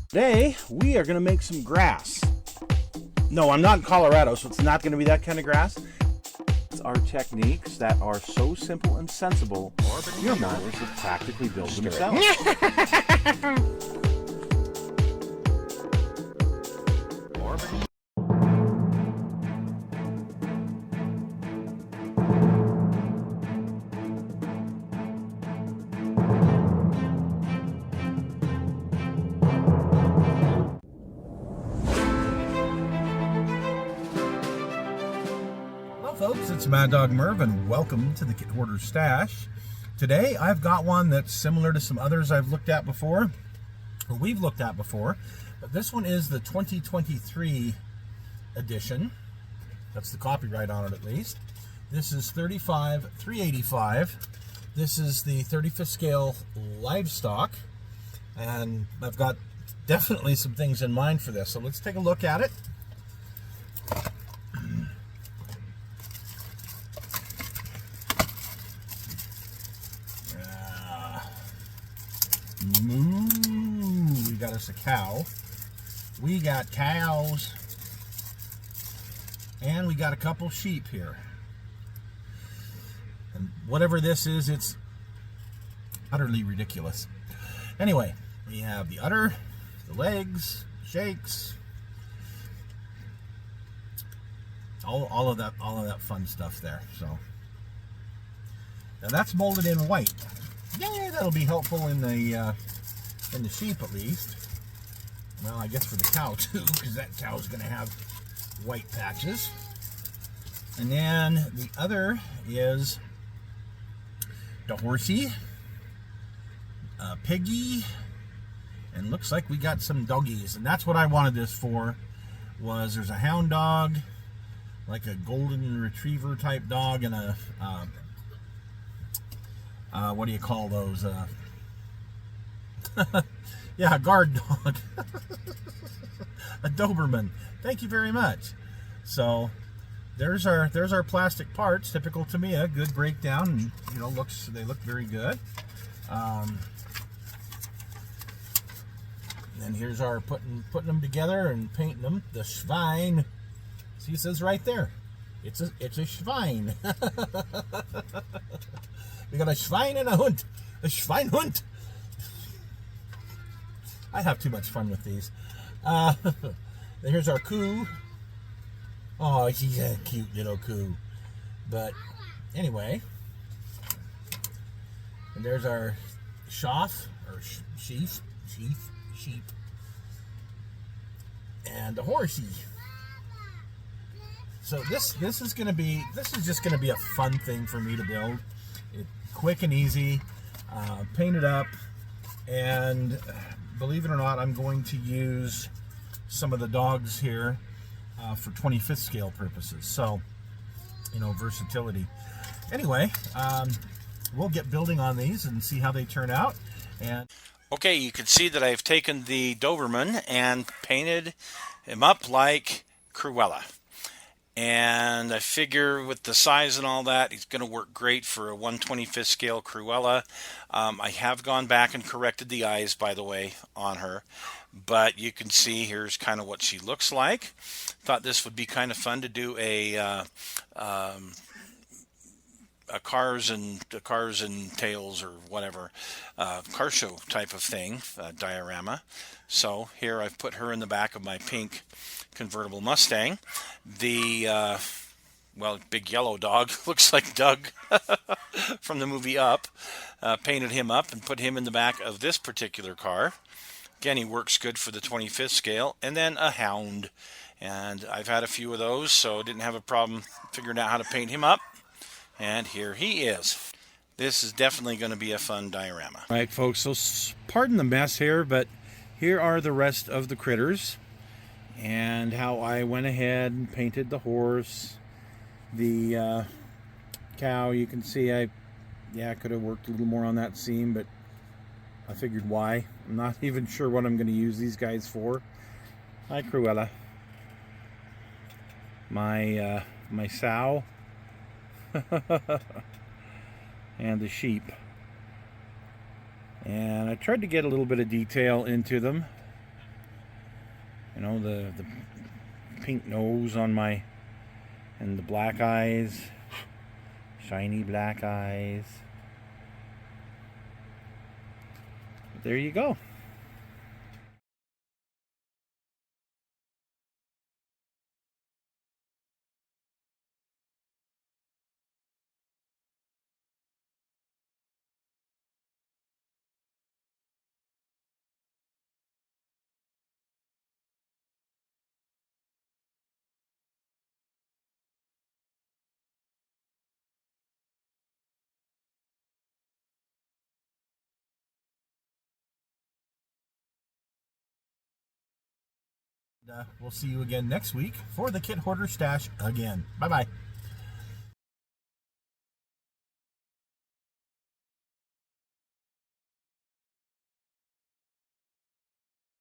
Today, we are going to make some grass. No, I'm not in Colorado, so it's not going to be that kind of grass. It's our techniques that are so simple and sensible, your mowers will practically build themselves. Folks, it's Mad Dog Merv and welcome to the Kit Hoarder Stash. Today I've got one that's similar to some others I've looked at before, or we've looked at before, but this one is the 2023 edition. That's the copyright on it at least. This is 385. This is the 35th scale Livestock, and I've got definitely some things in mind for this, so let's take a look at it. We got us a cow. We got cows. And we got a couple sheep here. And whatever this is, it's utterly ridiculous. Anyway, we have the udder, the legs, shakes, all of that fun stuff there. So now that's molded in white. Yeah, that'll be helpful in the sheep at least. Well, I guess for the cow too, because that cow's going to have white patches. And then the other is the horsey, piggy, and looks like we got some doggies. And that's what I wanted this for. Was there's a hound dog, like a golden retriever type dog, and a what do you call those? Yeah, a guard dog. A Doberman. Thank you very much. So there's our plastic parts, typical Tamiya, good breakdown, and you know they look very good. And here's our putting them together and painting them. The Schwein. See, it says right there. It's a Schwein. We got a Schwein and a Hund. A Schweinhund. I have too much fun with these. Here's our coo. Oh, she's a cute little coo. But anyway. And there's our Schaf, or sheep. And the horsey. So this is just gonna be a fun thing for me to build. Quick and easy, paint it up, and believe it or not, I'm going to use some of the dogs here for 25th scale purposes. So, you know, versatility. Anyway, we'll get building on these and see how they turn out. And Okay, you can see that I've taken the Doberman and painted him up like Cruella. And I figure with the size and all that, he's going to work great for a 1/25th scale Cruella. I have gone back and corrected the eyes, by the way, on her. But you can see here's kind of what she looks like. Thought this would be kind of fun to do a cars and tails or whatever car show type of thing, diorama. So here I've put her in the back of my pink convertible Mustang. The big yellow dog looks like Doug from the movie Up. Painted him up and put him in the back of this particular car. Again, he works good for the 25th scale. And then a hound, and I've had a few of those, so didn't have a problem figuring out how to paint him up. And here he is. This is definitely going to be a fun diorama. All right, folks, so pardon the mess here, but here are the rest of the critters and how I went ahead and painted the horse, the cow. You can see I could have worked a little more on that seam, but I figured why. I'm not even sure what I'm going to use these guys for. Hi, Cruella. My sow. And the sheep. And I tried to get a little bit of detail into them. You know, the pink nose on my, and the black eyes, shiny black eyes. There you go. We'll see you again next week for the Kit Hoarder Stash again. Bye-bye.